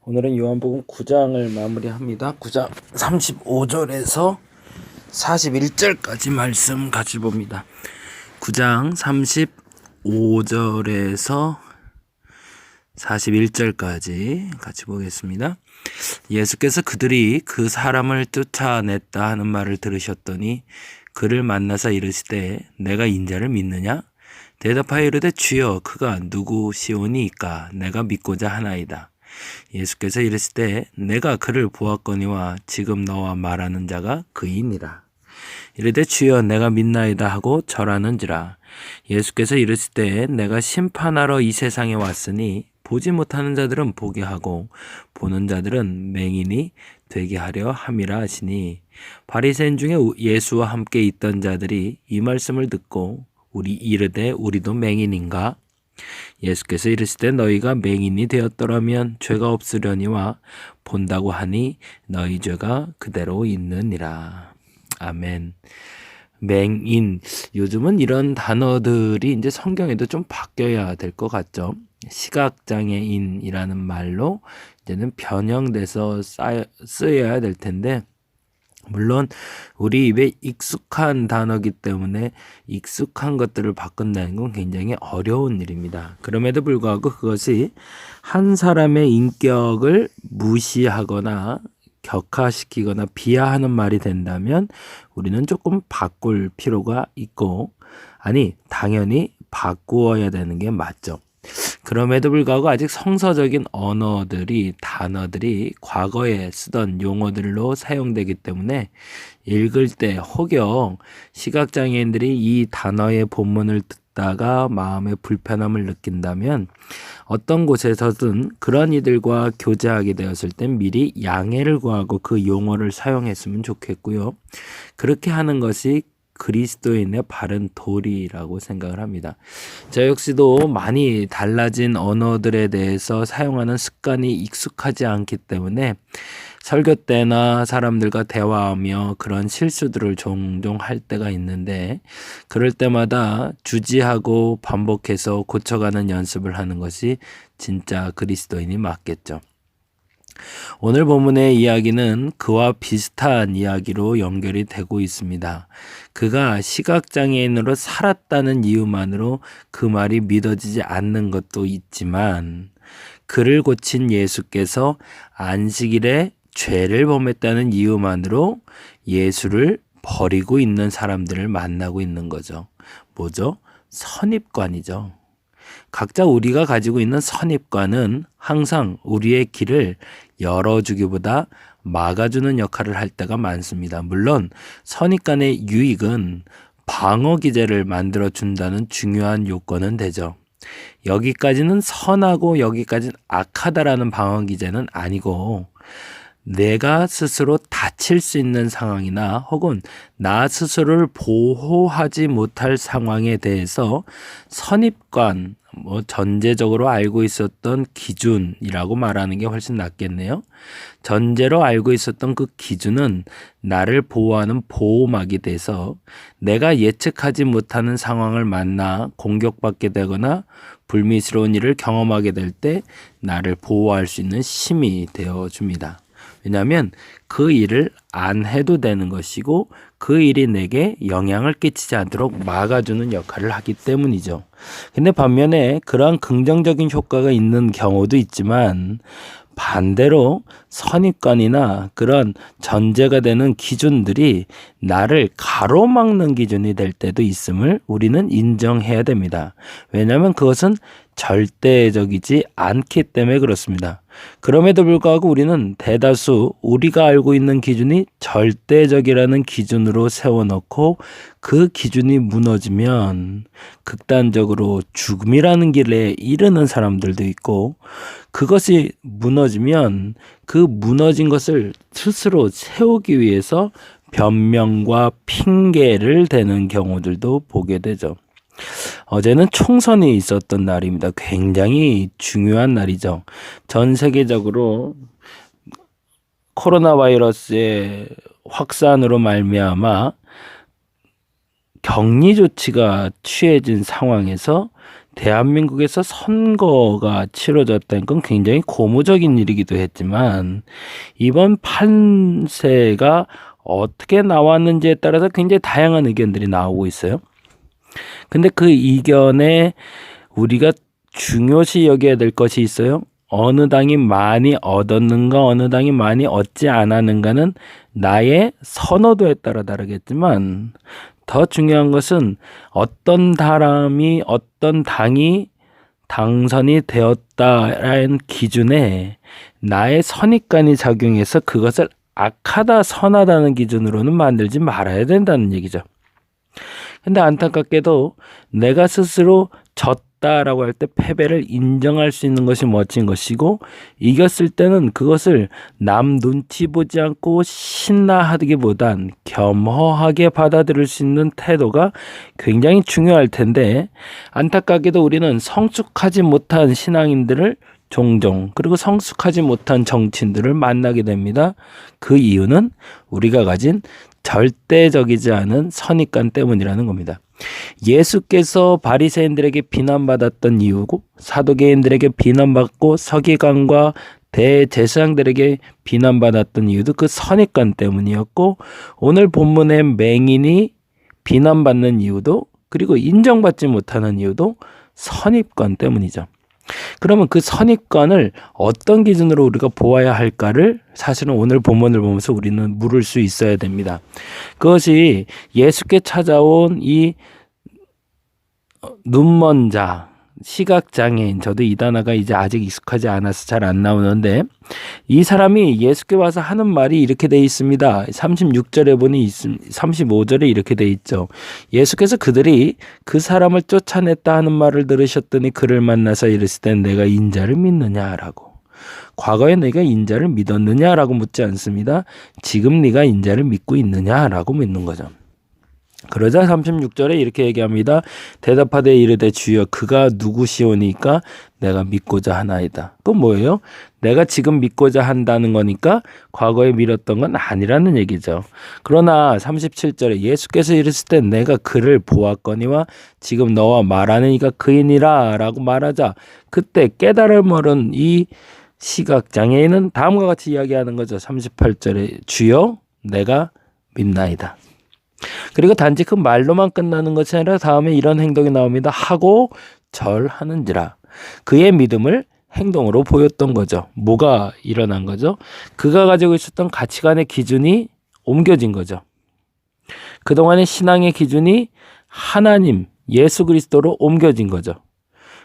오늘은 요한복음 9장을 마무리합니다. 9장 35절에서 41절까지 말씀 같이 봅니다. 9장 35절에서 41절까지 같이 보겠습니다. 예수께서 그들이 그 사람을 쫓아냈다 하는 말을 들으셨더니 그를 만나서 이르시되 내가 인자를 믿느냐? 대답하여 이르되 주여 그가 누구시오니이까 내가 믿고자 하나이다. 예수께서 이르시되 내가 그를 보았거니와 지금 너와 말하는 자가 그이니라. 이르되 주여 내가 믿나이다 하고 절하는지라. 예수께서 이르시되 내가 심판하러 이 세상에 왔으니 보지 못하는 자들은 보게 하고 보는 자들은 맹인이 되게 하려 함이라 하시니 바리새인 중에 예수와 함께 있던 자들이 이 말씀을 듣고 이르되 우리도 맹인인가? 예수께서 이르시되 너희가 맹인이 되었더라면 죄가 없으려니와 본다고 하니 너희 죄가 그대로 있느니라. 아멘. 맹인, 요즘은 이런 단어들이 이제 성경에도 좀 바뀌어야 될 것 같죠. 시각장애인이라는 말로 이제는 변형돼서 쓰여야 될 텐데, 물론 우리 입에 익숙한 단어이기 때문에 익숙한 것들을 바꾼다는 건 굉장히 어려운 일입니다. 그럼에도 불구하고 그것이 한 사람의 인격을 무시하거나 격하시키거나 비하하는 말이 된다면 우리는 조금 바꿀 필요가 있고, 아니 당연히 바꾸어야 되는 게 맞죠. 그럼에도 불구하고 아직 성서적인 단어들이 과거에 쓰던 용어들로 사용되기 때문에 읽을 때 혹여 시각장애인들이 이 단어의 본문을 듣다가 마음의 불편함을 느낀다면 어떤 곳에서든 그런 이들과 교제하게 되었을 땐 미리 양해를 구하고 그 용어를 사용했으면 좋겠고요. 그렇게 하는 것이 그리스도인의 바른 도리라고 생각을 합니다. 저 역시도 많이 달라진 언어들에 대해서 사용하는 습관이 익숙하지 않기 때문에 설교 때나 사람들과 대화하며 그런 실수들을 종종 할 때가 있는데, 그럴 때마다 주지하고 반복해서 고쳐가는 연습을 하는 것이 진짜 그리스도인이 맞겠죠. 오늘 본문의 이야기는 그와 비슷한 이야기로 연결이 되고 있습니다. 그가 시각장애인으로 살았다는 이유만으로 그 말이 믿어지지 않는 것도 있지만, 그를 고친 예수께서 안식일에 죄를 범했다는 이유만으로 예수를 버리고 있는 사람들을 만나고 있는 거죠. 뭐죠? 선입관이죠. 각자 우리가 가지고 있는 선입관은 항상 우리의 길을 열어주기보다 막아주는 역할을 할 때가 많습니다. 물론 선입관의 유익은 방어 기제를 만들어준다는 중요한 요건은 되죠. 여기까지는 선하고 여기까지는 악하다라는 방어 기제는 아니고, 내가 스스로 다칠 수 있는 상황이나 혹은 나 스스로를 보호하지 못할 상황에 대해서 선입관, 전제적으로 알고 있었던 기준이라고 말하는 게 훨씬 낫겠네요. 전제로 알고 있었던 그 기준은 나를 보호하는 보호막이 돼서 내가 예측하지 못하는 상황을 만나 공격받게 되거나 불미스러운 일을 경험하게 될 때 나를 보호할 수 있는 힘이 되어줍니다. 왜냐하면 그 일을 안 해도 되는 것이고 그 일이 내게 영향을 끼치지 않도록 막아주는 역할을 하기 때문이죠. 근데 반면에 그러한 긍정적인 효과가 있는 경우도 있지만, 반대로 선입관이나 그런 전제가 되는 기준들이 나를 가로막는 기준이 될 때도 있음을 우리는 인정해야 됩니다. 왜냐하면 그것은 절대적이지 않기 때문에 그렇습니다. 그럼에도 불구하고 우리는 대다수 우리가 알고 있는 기준이 절대적이라는 기준으로 세워놓고 그 기준이 무너지면 극단적으로 죽음이라는 길에 이르는 사람들도 있고, 그것이 무너지면 그 무너진 것을 스스로 세우기 위해서 변명과 핑계를 대는 경우들도 보게 되죠. 어제는 총선이 있었던 날입니다. 굉장히 중요한 날이죠. 전 세계적으로 코로나 바이러스의 확산으로 말미암아 격리 조치가 취해진 상황에서 대한민국에서 선거가 치러졌다는 건 굉장히 고무적인 일이기도 했지만 이번 판세가 어떻게 나왔는지에 따라서 굉장히 다양한 의견들이 나오고 있어요. 근데 그 의견에 우리가 중요시 여겨야 될 것이 있어요. 어느 당이 많이 얻었는가, 어느 당이 많이 얻지 않았는가는 나의 선호도에 따라 다르겠지만 더 중요한 것은 어떤 사람이, 어떤 당이 당선이 되었다라는 기준에 나의 선입관이 작용해서 그것을 악하다, 선하다는 기준으로는 만들지 말아야 된다는 얘기죠. 근데 안타깝게도 내가 스스로 졌다라고 할 때 패배를 인정할 수 있는 것이 멋진 것이고, 이겼을 때는 그것을 남 눈치 보지 않고 신나하기보단 겸허하게 받아들일 수 있는 태도가 굉장히 중요할 텐데, 안타깝게도 우리는 성숙하지 못한 신앙인들을 종종, 그리고 성숙하지 못한 정치인들을 만나게 됩니다. 그 이유는 우리가 가진 절대적이지 않은 선입관 때문이라는 겁니다. 예수께서 바리새인들에게 비난받았던 이유고, 사두개인들에게 비난받고 서기관과 대제사장들에게 비난받았던 이유도 그 선입관 때문이었고, 오늘 본문의 맹인이 비난받는 이유도, 그리고 인정받지 못하는 이유도 선입관 때문이죠. 그러면 그 선입관을 어떤 기준으로 우리가 보아야 할까를 사실은 오늘 본문을 보면서 우리는 물을 수 있어야 됩니다. 그것이 예수께 찾아온 이 눈먼 자, 시각장애인, 저도 이 단어가 이제 아직 익숙하지 않아서 잘 안 나오는데, 이 사람이 예수께 와서 하는 말이 이렇게 돼 있습니다. 36절에 보니 35절에 이렇게 돼 있죠. 예수께서 그들이 그 사람을 쫓아냈다 하는 말을 들으셨더니 그를 만나서 이르시되 내가 인자를 믿느냐라고. 과거에 네가 인자를 믿었느냐라고 묻지 않습니다. 지금 네가 인자를 믿고 있느냐라고 묻는 거죠. 그러자 36절에 이렇게 얘기합니다. 대답하되 이르되 주여 그가 누구시오니까 내가 믿고자 하나이다. 그건 뭐예요? 내가 지금 믿고자 한다는 거니까 과거에 믿었던 건 아니라는 얘기죠. 그러나 37절에 예수께서 이르실 때 내가 그를 보았거니와 지금 너와 말하는 이가 그이니라 라고 말하자, 그때 깨달음을 얻은 이 시각장애인은 다음과 같이 이야기하는 거죠. 38절에 주여 내가 믿나이다. 그리고 단지 그 말로만 끝나는 것이 아니라 다음에 이런 행동이 나옵니다. 하고 절하는지라. 그의 믿음을 행동으로 보였던 거죠. 뭐가 일어난 거죠? 그가 가지고 있었던 가치관의 기준이 옮겨진 거죠. 그동안의 신앙의 기준이 하나님, 예수 그리스도로 옮겨진 거죠.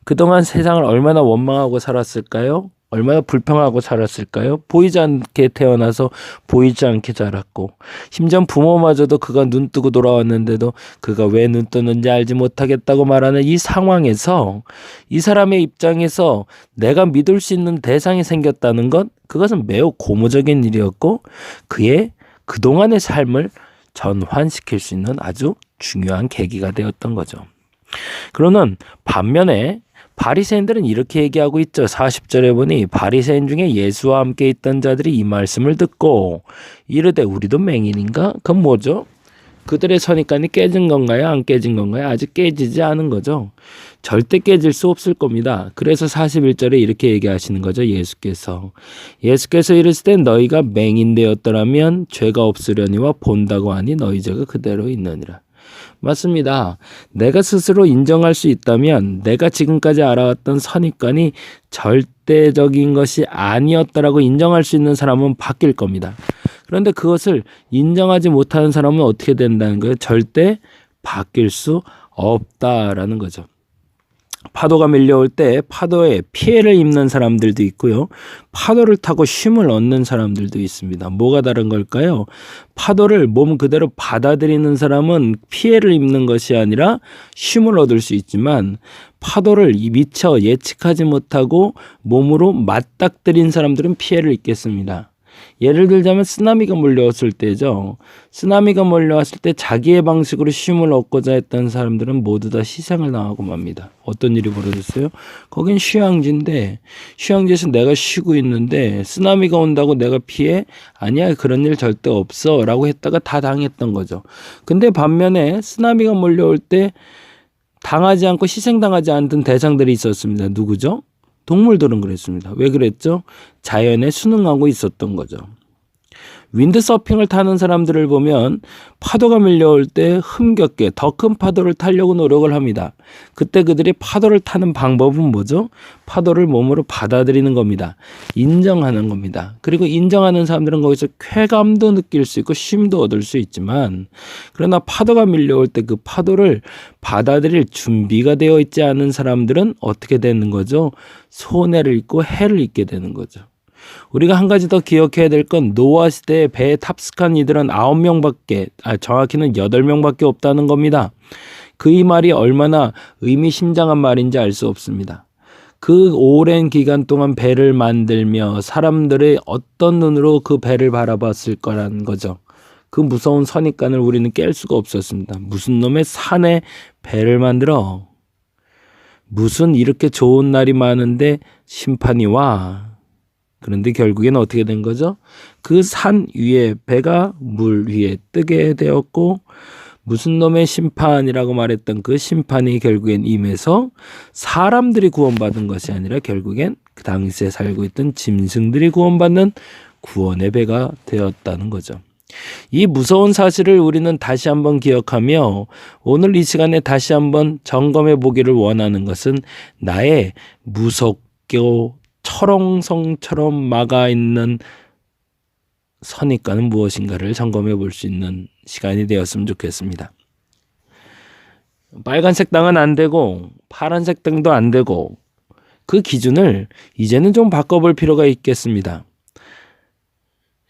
그동안 세상을 얼마나 원망하고 살았을까요? 얼마나 불평하고 살았을까요? 보이지 않게 태어나서 보이지 않게 자랐고, 심지어 부모마저도 그가 눈 뜨고 돌아왔는데도 그가 왜 눈 뜨는지 알지 못하겠다고 말하는 이 상황에서 이 사람의 입장에서 내가 믿을 수 있는 대상이 생겼다는 것, 그것은 매우 고무적인 일이었고 그의 그동안의 삶을 전환시킬 수 있는 아주 중요한 계기가 되었던 거죠. 그러는 반면에 바리새인들은 이렇게 얘기하고 있죠. 40절에 보니 바리새인 중에 예수와 함께 있던 자들이 이 말씀을 듣고 이르되 우리도 맹인인가? 그건 뭐죠? 그들의 선입관이 깨진 건가요? 안 깨진 건가요? 아직 깨지지 않은 거죠. 절대 깨질 수 없을 겁니다. 그래서 41절에 이렇게 얘기하시는 거죠. 예수께서 이르시되 너희가 맹인 되었더라면 죄가 없으려니와 본다고 하니 너희 죄가 그대로 있느니라. 맞습니다. 내가 스스로 인정할 수 있다면 내가 지금까지 알아왔던 선입관이 절대적인 것이 아니었다라고 인정할 수 있는 사람은 바뀔 겁니다. 그런데 그것을 인정하지 못하는 사람은 어떻게 된다는 거예요? 절대 바뀔 수 없다라는 거죠. 파도가 밀려올 때 파도에 피해를 입는 사람들도 있고요. 파도를 타고 쉼을 얻는 사람들도 있습니다. 뭐가 다른 걸까요? 파도를 몸 그대로 받아들이는 사람은 피해를 입는 것이 아니라 쉼을 얻을 수 있지만, 파도를 미처 예측하지 못하고 몸으로 맞닥뜨린 사람들은 피해를 입겠습니다. 예를 들자면 쓰나미가 몰려왔을 때죠. 쓰나미가 몰려왔을 때 자기의 방식으로 쉼을 얻고자 했던 사람들은 모두 다 희생을 당하고 맙니다. 어떤 일이 벌어졌어요? 거긴 휴양지인데, 휴양지에서 내가 쉬고 있는데 쓰나미가 온다고 내가 피해? 아니야, 그런 일 절대 없어 라고 했다가 다 당했던 거죠. 근데 반면에 쓰나미가 몰려올 때 당하지 않고 희생당하지 않던 대상들이 있었습니다. 누구죠? 동물들은 그랬습니다. 왜 그랬죠? 자연에 순응하고 있었던 거죠. 윈드서핑을 타는 사람들을 보면 파도가 밀려올 때 힘겹게 더 큰 파도를 타려고 노력을 합니다. 그때 그들이 파도를 타는 방법은 뭐죠? 파도를 몸으로 받아들이는 겁니다. 인정하는 겁니다. 그리고 인정하는 사람들은 거기서 쾌감도 느낄 수 있고 쉼도 얻을 수 있지만, 그러나 파도가 밀려올 때 그 파도를 받아들일 준비가 되어 있지 않은 사람들은 어떻게 되는 거죠? 손해를 입고 해를 입게 되는 거죠. 우리가 한 가지 더 기억해야 될 건 노아 시대에 배에 탑승한 이들은 9명밖에, 정확히는 8명밖에 없다는 겁니다. 그 이 말이 얼마나 의미심장한 말인지 알 수 없습니다. 그 오랜 기간 동안 배를 만들며 사람들의 어떤 눈으로 그 배를 바라봤을 거라는 거죠. 그 무서운 선입관을 우리는 깰 수가 없었습니다. 무슨 놈의 산에 배를 만들어? 무슨 이렇게 좋은 날이 많은데 심판이 와? 그런데 결국엔 어떻게 된 거죠? 그 산 위에 배가 물 위에 뜨게 되었고, 무슨 놈의 심판이라고 말했던 그 심판이 결국엔 임해서 사람들이 구원받은 것이 아니라 결국엔 그 당시에 살고 있던 짐승들이 구원받는 구원의 배가 되었다는 거죠. 이 무서운 사실을 우리는 다시 한번 기억하며 오늘 이 시간에 다시 한번 점검해 보기를 원하는 것은 나의 무섭고 철옹성처럼 막아 있는 선입관은 무엇인가를 점검해 볼 수 있는 시간이 되었으면 좋겠습니다. 빨간색 당은 안 되고 파란색 당도 안 되고, 그 기준을 이제는 좀 바꿔볼 필요가 있겠습니다.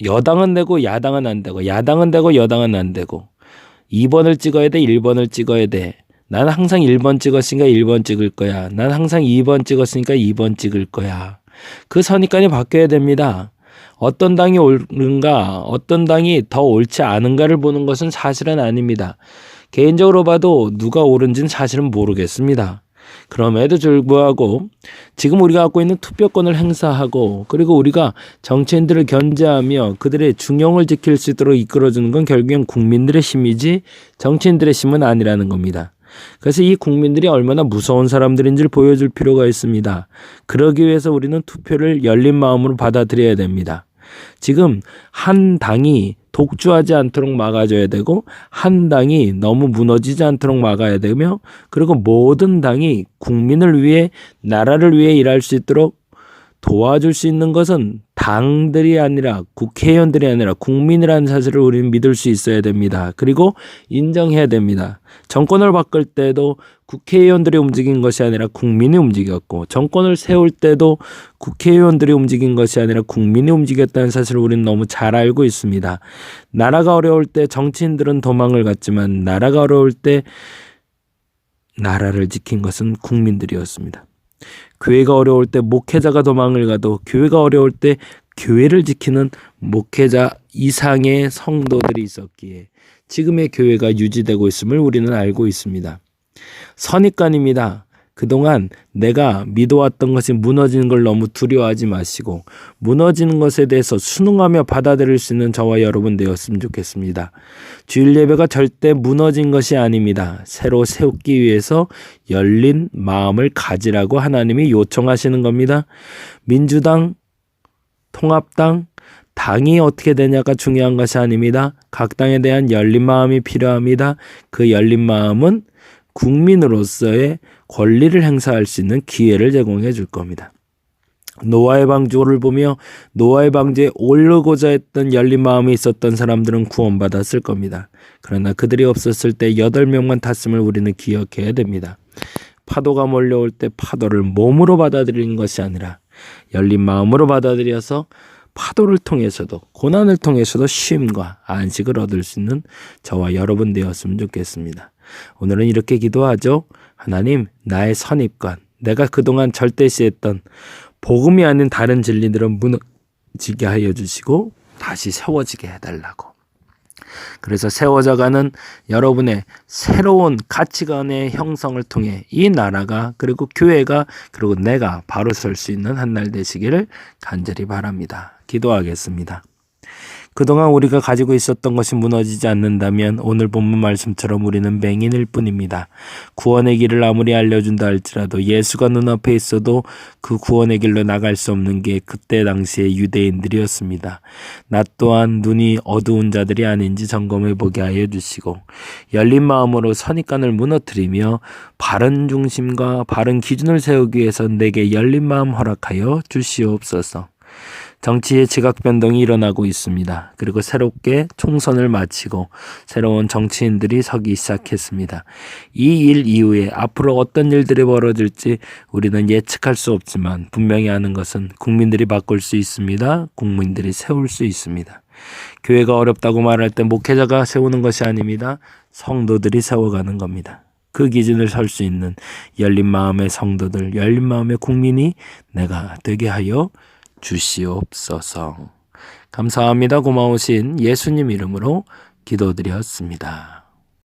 여당은 되고 야당은 안 되고, 야당은 되고 여당은 안 되고, 2번을 찍어야 돼, 1번을 찍어야 돼. 난 항상 1번 찍었으니까 1번 찍을 거야. 난 항상 2번 찍었으니까 2번 찍을 거야. 그 선입관이 바뀌어야 됩니다. 어떤 당이 옳은가, 어떤 당이 더 옳지 않은가를 보는 것은 사실은 아닙니다. 개인적으로 봐도 누가 옳은지는 사실은 모르겠습니다. 그럼에도 불구하고 지금 우리가 갖고 있는 투표권을 행사하고, 그리고 우리가 정치인들을 견제하며 그들의 중용을 지킬 수 있도록 이끌어주는 건 결국엔 국민들의 힘이지 정치인들의 힘은 아니라는 겁니다. 그래서 이 국민들이 얼마나 무서운 사람들인지를 보여줄 필요가 있습니다. 그러기 위해서 우리는 투표를 열린 마음으로 받아들여야 됩니다. 지금 한 당이 독주하지 않도록 막아줘야 되고, 한 당이 너무 무너지지 않도록 막아야 되며, 그리고 모든 당이 국민을 위해, 나라를 위해 일할 수 있도록 도와줄 수 있는 것은 당들이 아니라 국회의원들이 아니라 국민이라는 사실을 우리는 믿을 수 있어야 됩니다. 그리고 인정해야 됩니다. 정권을 바꿀 때도 국회의원들이 움직인 것이 아니라 국민이 움직였고, 정권을 세울 때도 국회의원들이 움직인 것이 아니라 국민이 움직였다는 사실을 우리는 너무 잘 알고 있습니다. 나라가 어려울 때 정치인들은 도망을 갔지만, 나라가 어려울 때 나라를 지킨 것은 국민들이었습니다. 교회가 어려울 때 목회자가 도망을 가도 교회가 어려울 때 교회를 지키는 목회자 이상의 성도들이 있었기에 지금의 교회가 유지되고 있음을 우리는 알고 있습니다. 선입관입니다. 그동안 내가 믿어왔던 것이 무너지는 걸 너무 두려워하지 마시고, 무너지는 것에 대해서 순응하며 받아들일 수 있는 저와 여러분 되었으면 좋겠습니다. 주일 예배가 절대 무너진 것이 아닙니다. 새로 세우기 위해서 열린 마음을 가지라고 하나님이 요청하시는 겁니다. 민주당, 통합당, 당이 어떻게 되냐가 중요한 것이 아닙니다. 각 당에 대한 열린 마음이 필요합니다. 그 열린 마음은 국민으로서의 권리를 행사할 수 있는 기회를 제공해 줄 겁니다. 노아의 방주를 보며 노아의 방주에 오르고자 했던 열린 마음이 있었던 사람들은 구원받았을 겁니다. 그러나 그들이 없었을 때 8명만 탔음을 우리는 기억해야 됩니다. 파도가 몰려올 때 파도를 몸으로 받아들이는 것이 아니라 열린 마음으로 받아들여서 파도를 통해서도, 고난을 통해서도 쉼과 안식을 얻을 수 있는 저와 여러분 되었으면 좋겠습니다. 오늘은 이렇게 기도하죠. 하나님, 나의 선입관, 내가 그동안 절대시했던 복음이 아닌 다른 진리들은 무너지게 하여 주시고 다시 세워지게 해달라고. 그래서 세워져가는 여러분의 새로운 가치관의 형성을 통해 이 나라가, 그리고 교회가, 그리고 내가 바로 설 수 있는 한 날 되시기를 간절히 바랍니다. 기도하겠습니다. 그동안 우리가 가지고 있었던 것이 무너지지 않는다면 오늘 본문 말씀처럼 우리는 맹인일 뿐입니다. 구원의 길을 아무리 알려준다 할지라도 예수가 눈앞에 있어도 그 구원의 길로 나갈 수 없는 게 그때 당시의 유대인들이었습니다. 나 또한 눈이 어두운 자들이 아닌지 점검해 보게 하여 주시고 열린 마음으로 선입관을 무너뜨리며 바른 중심과 바른 기준을 세우기 위해서 내게 열린 마음 허락하여 주시옵소서. 정치의 지각 변동이 일어나고 있습니다. 그리고 새롭게 총선을 마치고 새로운 정치인들이 서기 시작했습니다. 이 일 이후에 앞으로 어떤 일들이 벌어질지 우리는 예측할 수 없지만 분명히 아는 것은 국민들이 바꿀 수 있습니다. 국민들이 세울 수 있습니다. 교회가 어렵다고 말할 때 목회자가 세우는 것이 아닙니다. 성도들이 세워가는 겁니다. 그 기준을 설 수 있는 열린 마음의 성도들, 열린 마음의 국민이 내가 되게 하여 주시옵소서. 감사합니다. 고마우신 예수님 이름으로 기도드렸습니다.